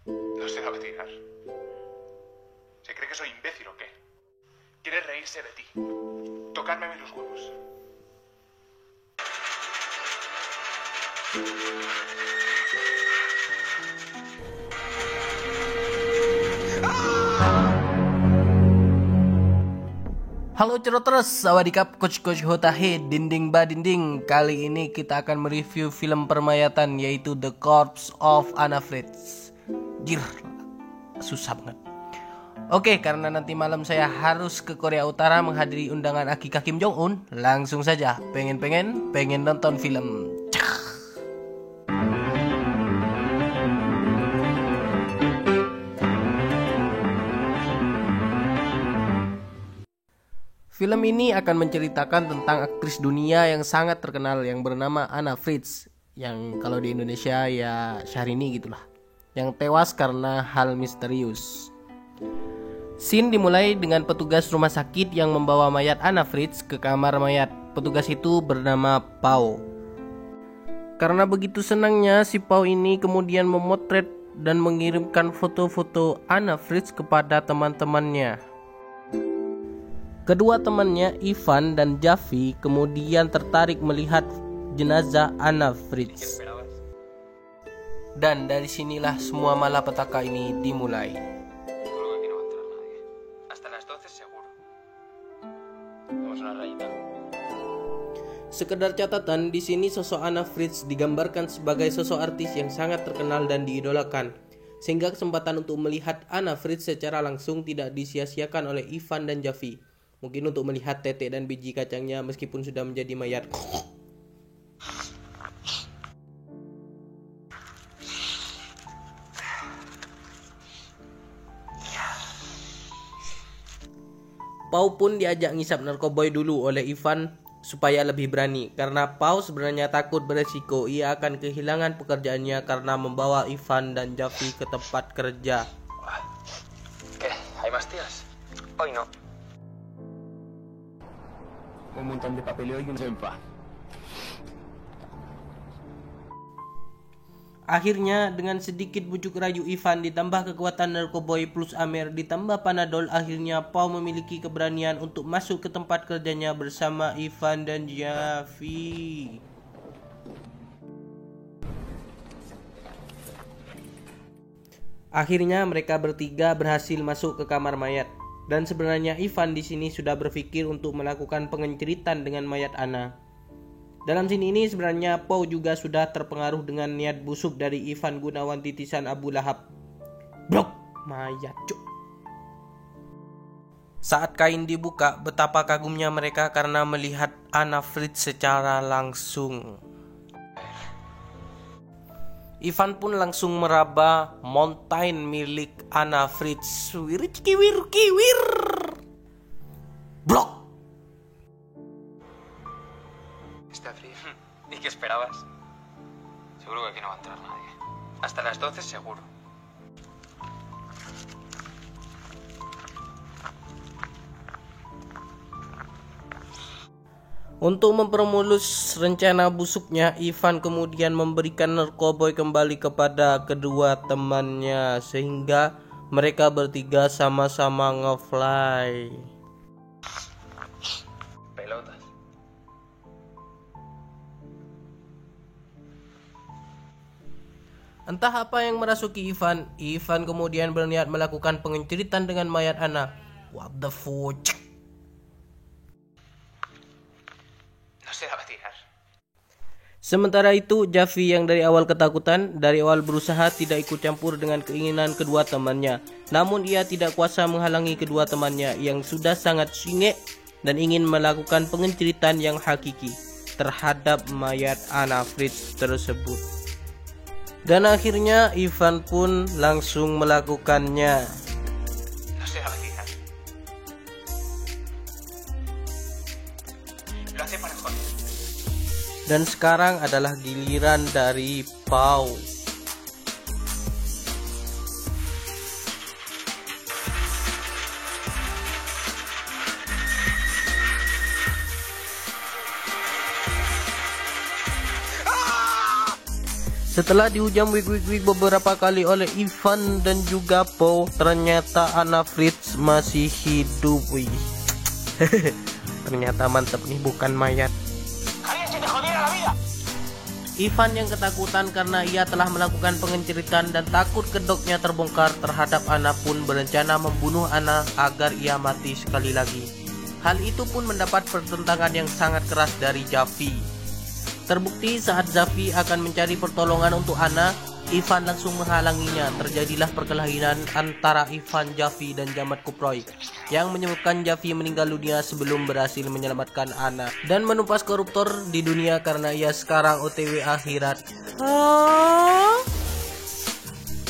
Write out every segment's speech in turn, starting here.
No se va a tirar. ¿Se cree que soy imbécil o qué? ¿Quiere reírse de ti? Tocarme los huevos. Halo Ceroters, sawadikap, Coach Hotahe, dinding ba dinding. Kali ini kita akan mereview film permayatan yaitu The Corpse of Anna Fritz. Jir, susah banget. Oke, karena nanti malam saya harus ke Korea Utara menghadiri undangan Akika Kim Jong Un, langsung saja pengen nonton film. Film ini akan menceritakan tentang aktris dunia yang sangat terkenal yang bernama Anna Fritz, yang kalau di Indonesia ya Syahrini gitulah, yang tewas karena hal misterius. Scene dimulai dengan petugas rumah sakit yang membawa mayat Anna Fritz ke kamar mayat. Petugas itu bernama Pao. Karena begitu senangnya, si Pao ini kemudian memotret dan mengirimkan foto-foto Anna Fritz kepada teman-temannya. Kedua temannya, Ivan dan Javi, kemudian tertarik melihat jenazah Anna Fritz. Dan dari sinilah semua malapetaka ini dimulai. Sekedar catatan, di sini sosok Anna Fritz digambarkan sebagai sosok artis yang sangat terkenal dan diidolakan, sehingga kesempatan untuk melihat Anna Fritz secara langsung tidak disia-siakan oleh Ivan dan Javi. Mungkin untuk melihat tetek dan biji kacangnya meskipun sudah menjadi mayat. Pau pun diajak ngisap narkoboy dulu oleh Ivan supaya lebih berani. Karena Pau sebenarnya takut beresiko ia akan kehilangan pekerjaannya karena membawa Ivan dan Javi ke tempat kerja. ¿Qué? ¿Hay más tías? Hoy no. Un montón de papeleo y un senfa. Akhirnya dengan sedikit bujuk rayu Ivan ditambah kekuatan narkoboy plus Amer ditambah Panadol, akhirnya Pau memiliki keberanian untuk masuk ke tempat kerjanya bersama Ivan dan Javi. Akhirnya mereka bertiga berhasil masuk ke kamar mayat. Dan sebenarnya Ivan di sini sudah berpikir untuk melakukan pengenceritan dengan mayat Anna. Dalam scene ini sebenarnya Pau juga sudah terpengaruh dengan niat busuk dari Ivan Gunawan titisan Abu Lahab. Blok mayat cuk. Saat kain dibuka, betapa kagumnya mereka karena melihat Anna Fritz secara langsung. Ivan pun langsung meraba mountain milik Anna Fritz. Kiwir. Blok. Está frío. ¿Y qué esperabas? Seguro que aquí no va a entrar nadie. Hasta las 12 seguro. Untuk mempermulus rencana busuknya, Ivan kemudian memberikan narkoboy kembali kepada kedua temannya sehingga mereka bertiga sama-sama nge-fly. Pelotas. Entah apa yang merasuki Ivan kemudian berniat melakukan pengenceritan dengan mayat Anna. What the fuck? Sementara itu, Javi yang dari awal ketakutan, dari awal berusaha tidak ikut campur dengan keinginan kedua temannya. Namun ia tidak kuasa menghalangi kedua temannya yang sudah sangat singek dan ingin melakukan pengenceritan yang hakiki terhadap mayat Anna Fritz tersebut. Dan akhirnya Ivan pun langsung melakukannya. Dan sekarang adalah giliran dari Pau. Setelah dihujam wig beberapa kali oleh Ivan dan juga Po, ternyata Anna Fritz masih hidup. Wih. Ternyata mantep nih, bukan mayat. Ivan yang ketakutan karena ia telah melakukan pengenceritan dan takut kedoknya terbongkar terhadap Anna pun berencana membunuh Anna agar ia mati sekali lagi. Hal itu pun mendapat pertentangan yang sangat keras dari Javi. Terbukti saat Javi akan mencari pertolongan untuk Anna, Ivan langsung menghalanginya. Terjadilah perkelahian antara Ivan, Javi, dan Jamat Kuproy yang menyebabkan Javi meninggal dunia sebelum berhasil menyelamatkan Anna dan menumpas koruptor di dunia karena ia sekarang OTW akhirat.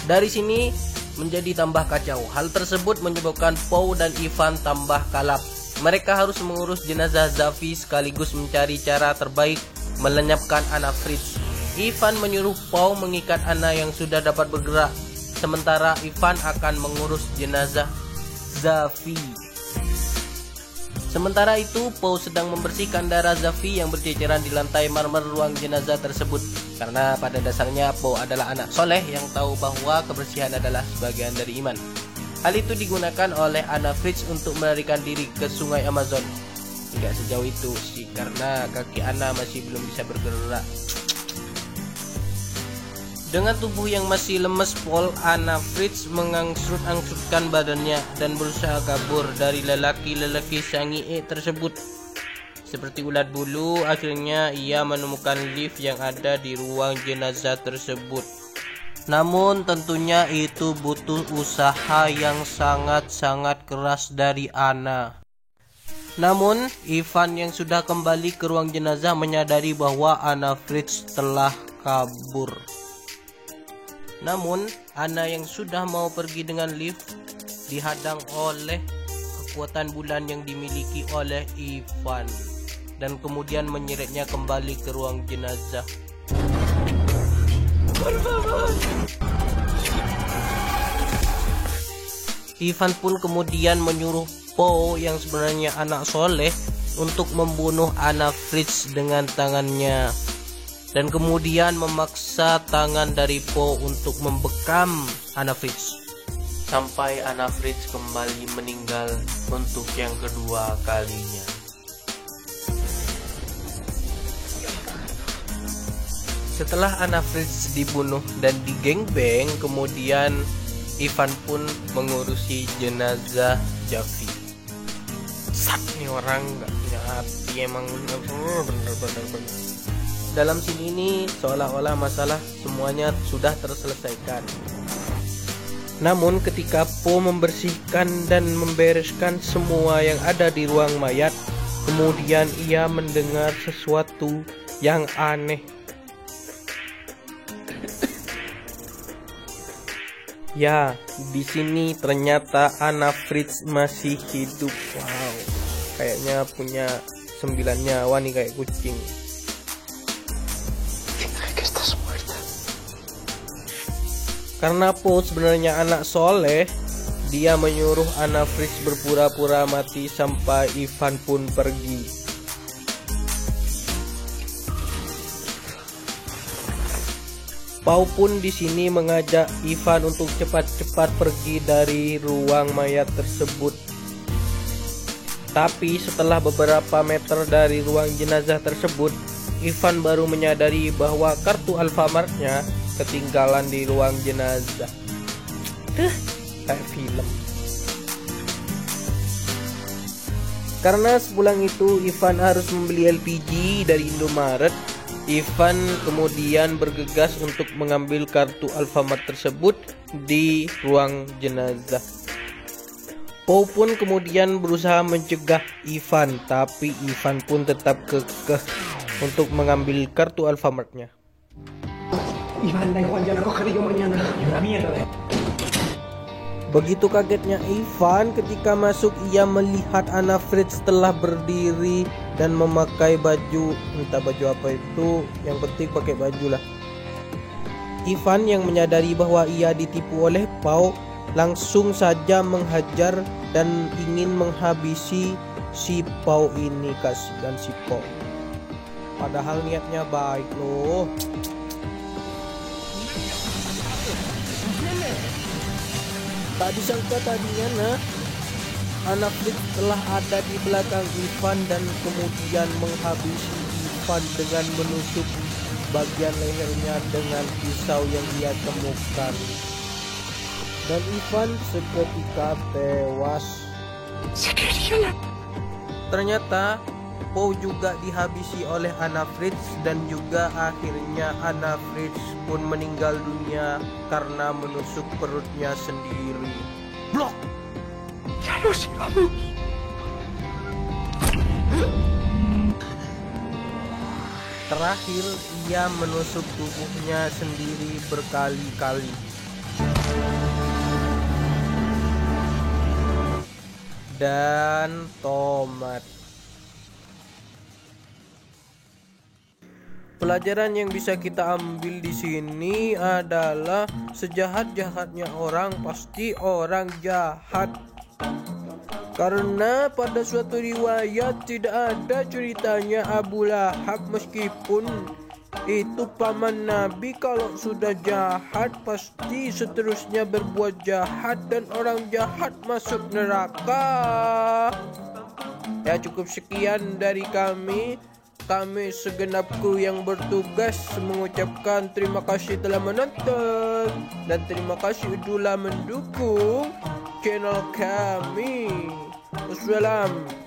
Dari sini menjadi tambah kacau. Hal tersebut menyebabkan Po dan Ivan tambah kalap. Mereka harus mengurus jenazah Javi sekaligus mencari cara terbaik melenyapkan Anna Fritz. Ivan menyuruh Po mengikat Anna yang sudah dapat bergerak, sementara Ivan akan mengurus jenazah Javi. Sementara itu, Po sedang membersihkan darah Javi yang berceceran di lantai marmer ruang jenazah tersebut. Karena pada dasarnya Po adalah anak soleh yang tahu bahwa kebersihan adalah sebagian dari iman. Hal itu digunakan oleh Anna Fritz untuk melarikan diri ke sungai Amazon. Tidak sejauh itu sih, karena kaki Anna masih belum bisa bergerak. Dengan tubuh yang masih lemes pol, Anna Fritz mengangsur-angsurkan badannya dan berusaha kabur dari lelaki-lelaki sangie tersebut. Seperti ulat bulu, akhirnya ia menemukan lift yang ada di ruang jenazah tersebut. Namun tentunya itu butuh usaha yang sangat-sangat keras dari Anna. Namun, Ivan yang sudah kembali ke ruang jenazah menyadari bahwa Anna Fritz telah kabur. Namun, Anna yang sudah mau pergi dengan lift dihadang oleh kekuatan bulan yang dimiliki oleh Ivan dan kemudian menyeretnya kembali ke ruang jenazah. Ivan pun kemudian menyuruh Po yang sebenarnya anak soleh untuk membunuh Anna Fritz dengan tangannya dan kemudian memaksa tangan dari Po untuk membekam Anna Fritz sampai Anna Fritz kembali meninggal untuk yang kedua kalinya. Setelah Anna Fritz dibunuh dan digengbeng, kemudian Ivan pun mengurusi jenazah Javi. Sat, nih orang gak punya hati emang, bener-bener. Dalam scene ini seolah-olah masalah semuanya sudah terselesaikan. Namun ketika Po membersihkan dan membereskan semua yang ada di ruang mayat, kemudian ia mendengar sesuatu yang aneh. Ya, di sini ternyata Anna Fritz masih hidup. Wow, kayaknya punya 9 nyawa nih kayak kucing. Karena Po sebenarnya anak soleh, dia menyuruh Anna Fritz berpura-pura mati sampai Ivan pun pergi. Pau pun di sini mengajak Ivan untuk cepat-cepat pergi dari ruang mayat tersebut. Tapi setelah beberapa meter dari ruang jenazah tersebut, Ivan baru menyadari bahwa kartu Alfamartnya ketinggalan di ruang jenazah. Kayak film. Karena sepulang itu Ivan harus membeli LPG dari Indomaret, Ivan kemudian bergegas untuk mengambil kartu Alfamart tersebut di ruang jenazah. Po pun kemudian berusaha mencegah Ivan, tapi Ivan pun tetap kekeh untuk mengambil kartu Alfamartnya. Ivan, da igual, ya la cogeré yo mañana. Una mierda. Begitu kagetnya Ivan ketika masuk, ia melihat Anna Fritz telah berdiri dan memakai baju, entah baju apa itu, yang penting pakai baju lah. Ivan yang menyadari bahwa ia ditipu oleh Pau langsung saja menghajar dan ingin menghabisi si Pau ini, kasihan si Pau. Padahal niatnya baik loh. Tak disangka tadinya anak Fritz telah ada di belakang Ivan dan kemudian menghabisi Ivan dengan menusuk bagian lehernya dengan pisau yang dia temukan. Dan Ivan seketika tewas. Ternyata Poe juga dihabisi oleh Anna Fritz dan juga akhirnya Anna Fritz pun meninggal dunia karena menusuk perutnya sendiri. Blok! Terakhir ia menusuk tubuhnya sendiri berkali-kali. Dan tomat. Pelajaran yang bisa kita ambil di sini adalah sejahat-jahatnya orang pasti orang jahat. Karena pada suatu riwayat tidak ada ceritanya Abu Lahab, meskipun itu paman Nabi, kalau sudah jahat pasti seterusnya berbuat jahat dan orang jahat masuk neraka. Ya, cukup sekian dari kami. Kami segenapku yang bertugas mengucapkan terima kasih telah menonton dan terima kasih telah mendukung channel kami. Wassalam.